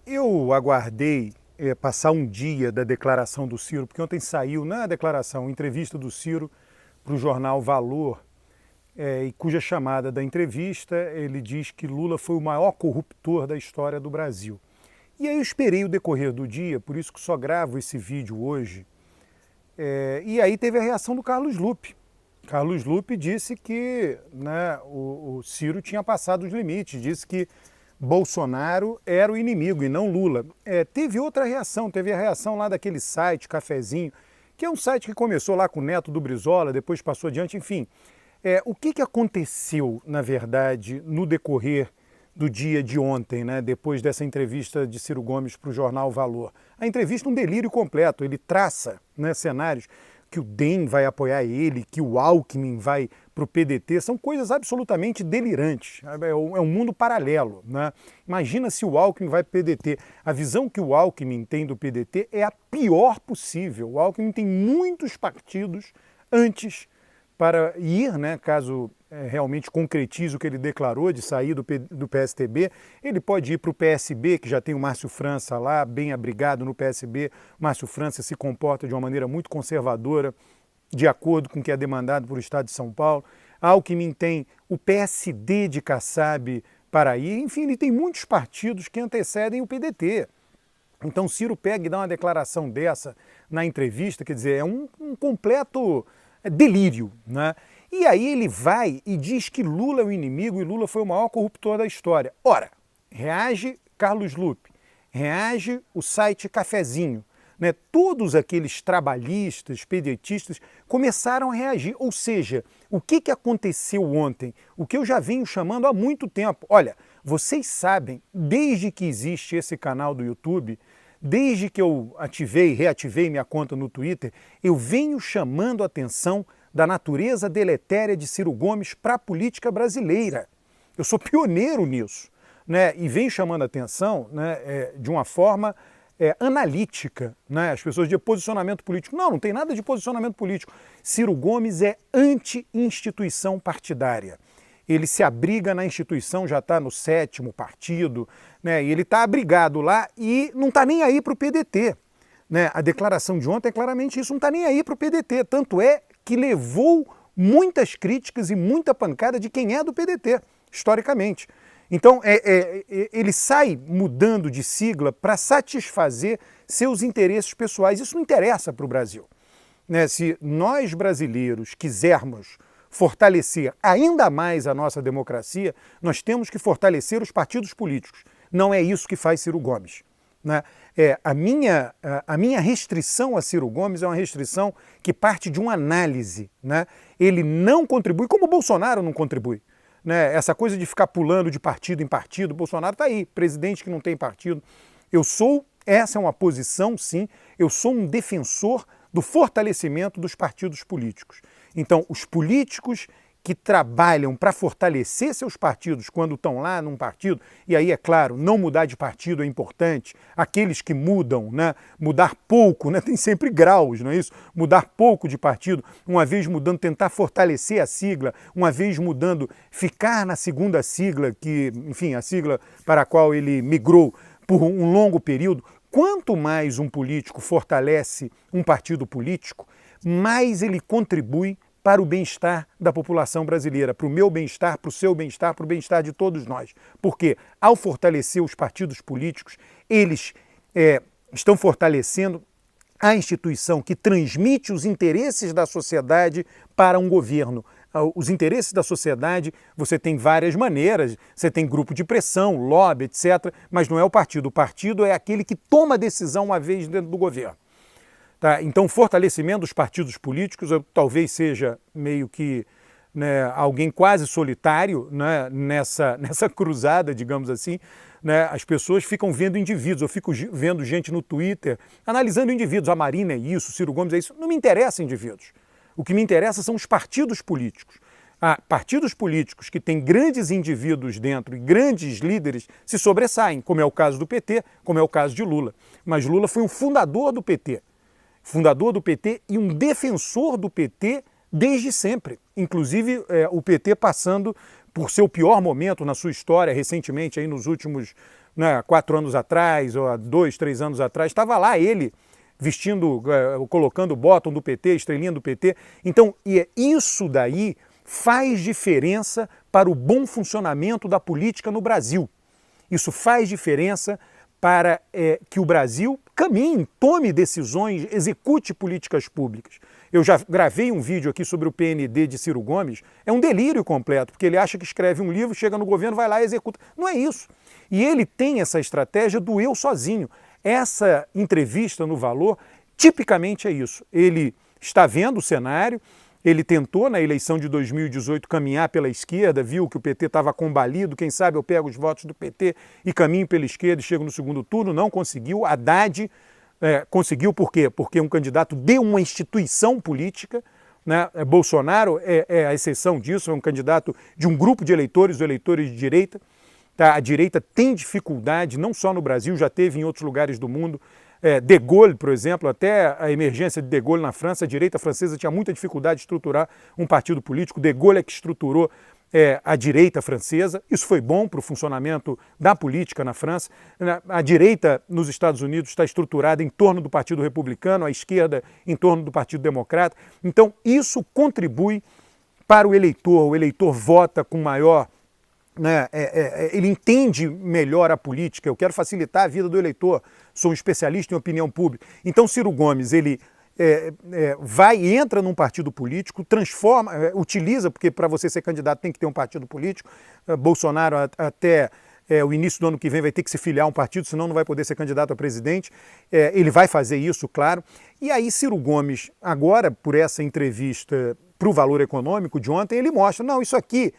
Eu aguardei passar um dia da declaração do Ciro, porque ontem saiu na declaração, entrevista do Ciro para o jornal Valor, e cuja chamada da entrevista ele diz que Lula foi o maior corruptor da história do Brasil. E aí eu esperei o decorrer do dia, por isso que só gravo esse vídeo hoje, e aí teve a reação do Carlos Lupe. Carlos Lupe disse que o Ciro tinha passado os limites, disse que Bolsonaro era o inimigo e não Lula. Teve outra reação, teve a reação lá daquele site, Cafezinho, que é um site que começou lá com o neto do Brizola, depois passou adiante, enfim. O que aconteceu, na verdade, no decorrer do dia de ontem, depois dessa entrevista de Ciro Gomes para o jornal Valor? A entrevista é um delírio completo, ele traça cenários que o DEM vai apoiar ele, que o Alckmin vai para o PDT, são coisas absolutamente delirantes, é um mundo paralelo. Imagina se o Alckmin vai para o PDT. A visão que o Alckmin tem do PDT é a pior possível. O Alckmin tem muitos partidos antes para ir, caso realmente concretize o que ele declarou de sair do PSTB, ele pode ir para o PSB, que já tem o Márcio França lá, bem abrigado no PSB. Márcio França se comporta de uma maneira muito conservadora, de acordo com o que é demandado por o Estado de São Paulo. Alckmin tem o PSD de Kassab para ir, enfim, ele tem muitos partidos que antecedem o PDT. Então Ciro pega e dá uma declaração dessa na entrevista, quer dizer, é um completo delírio, E aí ele vai e diz que Lula é o inimigo e Lula foi o maior corruptor da história. Ora, reage Carlos Lupe, reage o site Cafezinho, Todos aqueles trabalhistas, pedetistas começaram a reagir. Ou seja, o que aconteceu ontem? O que eu já venho chamando há muito tempo. Olha, vocês sabem, desde que existe esse canal do YouTube, desde que eu reativei minha conta no Twitter, eu venho chamando a atenção da natureza deletéria de Ciro Gomes para a política brasileira. Eu sou pioneiro nisso, e venho chamando a atenção de uma forma analítica. As pessoas dizem posicionamento político. Não tem nada de posicionamento político. Ciro Gomes é anti-instituição partidária. Ele se abriga na instituição, já está no 7º partido, e ele está abrigado lá e não está nem aí para o PDT. A declaração de ontem é claramente isso, não está nem aí para o PDT. Tanto é que levou muitas críticas e muita pancada de quem é do PDT, historicamente. Então, ele sai mudando de sigla para satisfazer seus interesses pessoais. Isso não interessa para o Brasil. Se nós brasileiros quisermos fortalecer ainda mais a nossa democracia, nós temos que fortalecer os partidos políticos. Não é isso que faz Ciro Gomes. A minha restrição a Ciro Gomes é uma restrição que parte de uma análise. Ele não contribui, como o Bolsonaro não contribui. Essa coisa de ficar pulando de partido em partido, o Bolsonaro está aí, presidente que não tem partido. Essa é uma posição, sim, eu sou um defensor do fortalecimento dos partidos políticos. Então, os políticos que trabalham para fortalecer seus partidos quando estão lá num partido, e aí, é claro, não mudar de partido é importante, aqueles que mudam, mudar pouco, tem sempre graus, não é isso? Mudar pouco de partido, uma vez mudando, tentar fortalecer a sigla, uma vez mudando, ficar na segunda sigla, que, enfim, a sigla para a qual ele migrou por um longo período. Quanto mais um político fortalece um partido político, mais ele contribui para o bem-estar da população brasileira, para o meu bem-estar, para o seu bem-estar, para o bem-estar de todos nós. Porque, ao fortalecer os partidos políticos, eles estão fortalecendo a instituição que transmite os interesses da sociedade para um governo. Os interesses da sociedade, você tem várias maneiras, você tem grupo de pressão, lobby, etc., mas não é o partido. O partido é aquele que toma a decisão uma vez dentro do governo. Então, o fortalecimento dos partidos políticos talvez seja meio que alguém quase solitário nessa cruzada, digamos assim. As pessoas ficam vendo indivíduos, eu fico vendo gente no Twitter analisando indivíduos. A Marina é isso, o Ciro Gomes é isso. Não me interessa indivíduos. O que me interessa são os partidos políticos. Partidos políticos que têm grandes indivíduos dentro e grandes líderes se sobressaem, como é o caso do PT, como é o caso de Lula. Mas Lula foi um fundador do PT. E um defensor do PT desde sempre. Inclusive o PT passando por seu pior momento na sua história recentemente, aí nos últimos né, 4 anos atrás, ou há 2, 3 anos atrás, estava lá ele vestindo, colocando o bottom do PT, estrelinha do PT. Então, isso daí faz diferença para o bom funcionamento da política no Brasil. Isso faz diferença para que o Brasil caminhe, tome decisões, execute políticas públicas. Eu já gravei um vídeo aqui sobre o PND de Ciro Gomes, é um delírio completo, porque ele acha que escreve um livro, chega no governo, vai lá e executa. Não é isso. E ele tem essa estratégia do eu sozinho. Essa entrevista no Valor, tipicamente é isso. Ele está vendo o cenário, ele tentou na eleição de 2018 caminhar pela esquerda, viu que o PT estava combalido, quem sabe eu pego os votos do PT e caminho pela esquerda e chego no segundo turno, não conseguiu. Haddad conseguiu por quê? Porque um candidato de uma instituição política, né? Bolsonaro é a exceção disso, é um candidato de um grupo de eleitores, os eleitores de direita. Tá? A direita tem dificuldade, não só no Brasil, já teve em outros lugares do mundo. De Gaulle, por exemplo, até a emergência de Gaulle na França, a direita francesa tinha muita dificuldade de estruturar um partido político. De Gaulle é que estruturou a direita francesa. Isso foi bom para o funcionamento da política na França. A direita nos Estados Unidos está estruturada em torno do Partido Republicano, a esquerda em torno do Partido Democrata. Então, isso contribui para o eleitor vota com maior... ele entende melhor a política, eu quero facilitar a vida do eleitor, sou um especialista em opinião pública. Então Ciro Gomes, ele entra num partido político, transforma, utiliza, porque para você ser candidato tem que ter um partido político. Bolsonaro até o início do ano que vem vai ter que se filiar a um partido, senão não vai poder ser candidato a presidente. Ele vai fazer isso, claro. E aí Ciro Gomes, agora por essa entrevista para o Valor Econômico de ontem, ele mostra, não, isso aqui...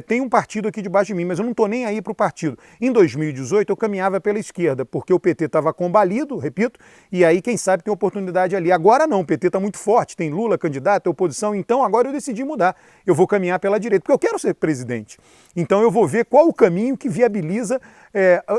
tem um partido aqui debaixo de mim, mas eu não estou nem aí para o partido. Em 2018 eu caminhava pela esquerda, porque o PT estava combalido, repito, e aí quem sabe tem oportunidade ali. Agora não, o PT está muito forte, tem Lula candidato, tem oposição, então agora eu decidi mudar. Eu vou caminhar pela direita, porque eu quero ser presidente. Então eu vou ver qual o caminho que viabiliza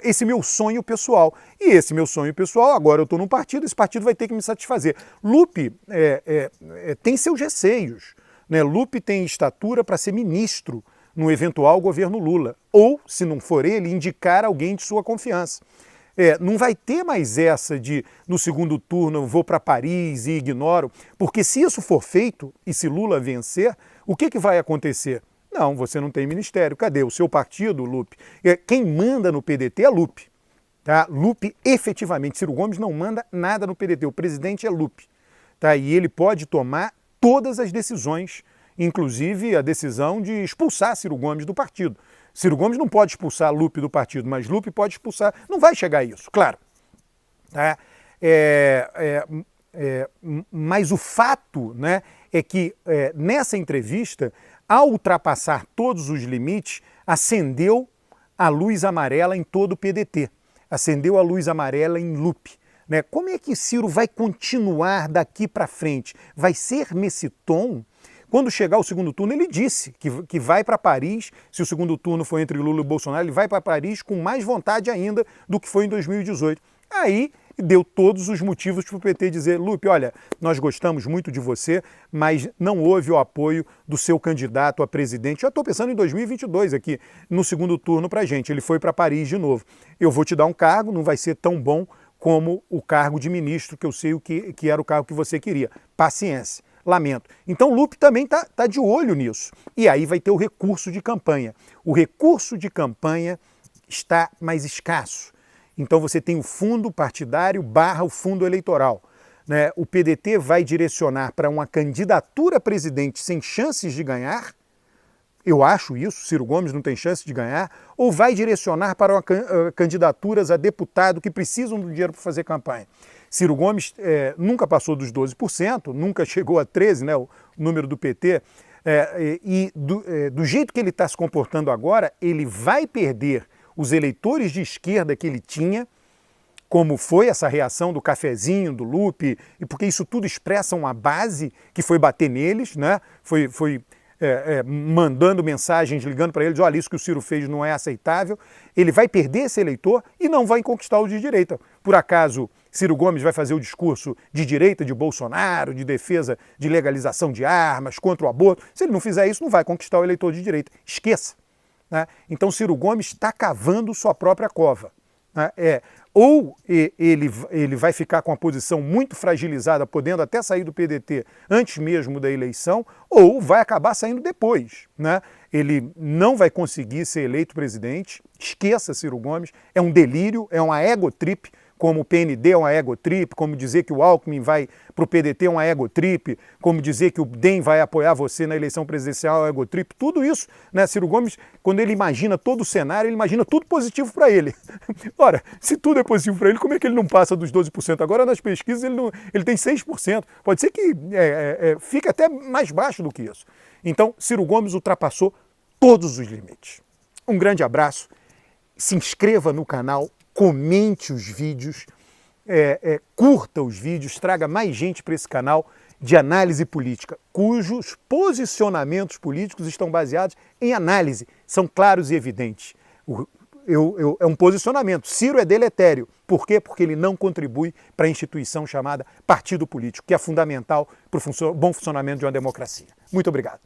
esse meu sonho pessoal. E esse meu sonho pessoal, agora eu estou num partido, esse partido vai ter que me satisfazer. Lupe tem seus receios, né? Lupe tem estatura para ser ministro no eventual governo Lula, ou, se não for ele, indicar alguém de sua confiança. Não vai ter mais essa de, no segundo turno, eu vou para Paris e ignoro, porque se isso for feito, e se Lula vencer, o que vai acontecer? Não, você não tem ministério. Cadê o seu partido, Lupe? Quem manda no PDT é Lupe. Tá? Lupe, efetivamente, Ciro Gomes não manda nada no PDT, o presidente é Lupe. Tá? E ele pode tomar todas as decisões, inclusive a decisão de expulsar Ciro Gomes do partido. Ciro Gomes não pode expulsar Lupe do partido, mas Lupe pode expulsar. Não vai chegar a isso, claro. Tá? Mas o fato, né, é que nessa entrevista, ao ultrapassar todos os limites, acendeu a luz amarela em todo o PDT. Acendeu a luz amarela em Lupe. Né? Como é que Ciro vai continuar daqui para frente? Vai ser nesse tom? Quando chegar o segundo turno, ele disse que vai para Paris, se o segundo turno for entre Lula e Bolsonaro, ele vai para Paris com mais vontade ainda do que foi em 2018. Aí deu todos os motivos para o PT dizer, Lupe, olha, nós gostamos muito de você, mas não houve o apoio do seu candidato a presidente. Já estou pensando em 2022 aqui, no segundo turno para a gente. Ele foi para Paris de novo. Eu vou te dar um cargo, não vai ser tão bom como o cargo de ministro, que eu sei que era o cargo que você queria. Paciência. Lamento. Então Lupe também está de olho nisso. E aí vai ter o recurso de campanha. O recurso de campanha está mais escasso. Então você tem o fundo partidário / o fundo eleitoral. Né? O PDT vai direcionar para uma candidatura a presidente sem chances de ganhar, eu acho isso, Ciro Gomes não tem chance de ganhar, ou vai direcionar para candidaturas a deputado que precisam do dinheiro para fazer campanha. Ciro Gomes nunca passou dos 12%, nunca chegou a 13%, né, o número do PT, do jeito que ele está se comportando agora, ele vai perder os eleitores de esquerda que ele tinha, como foi essa reação do cafezinho, do Lupe, e porque isso tudo expressa uma base que foi bater neles, né, foi mandando mensagens, ligando para eles, olha, isso que o Ciro fez não é aceitável. Ele vai perder esse eleitor e não vai conquistar o de direita. Por acaso, Ciro Gomes vai fazer o discurso de direita de Bolsonaro, de defesa de legalização de armas, contra o aborto? Se ele não fizer isso, não vai conquistar o eleitor de direita. Esqueça. Né? Então Ciro Gomes está cavando sua própria cova. né? Ele vai ficar com a posição muito fragilizada, podendo até sair do PDT antes mesmo da eleição, ou vai acabar saindo depois, né? Ele não vai conseguir ser eleito presidente, esqueça Ciro Gomes, é um delírio, é uma egotrip, como o PND é uma egotrip, como dizer que o Alckmin vai para o PDT é uma egotrip, como dizer que o DEM vai apoiar você na eleição presidencial é uma egotrip, tudo isso, né? Ciro Gomes, quando ele imagina todo o cenário, ele imagina tudo positivo para ele. Ora, se tudo é positivo para ele, como é que ele não passa dos 12%? Agora nas pesquisas ele tem 6%, pode ser que fique até mais baixo do que isso. Então, Ciro Gomes ultrapassou todos os limites. Um grande abraço, se inscreva no canal, comente os vídeos, curta os vídeos, traga mais gente para esse canal de análise política, cujos posicionamentos políticos estão baseados em análise, são claros e evidentes. É um posicionamento. Ciro é deletério. Por quê? Porque ele não contribui para a instituição chamada partido político, que é fundamental para o bom funcionamento de uma democracia. Muito obrigado.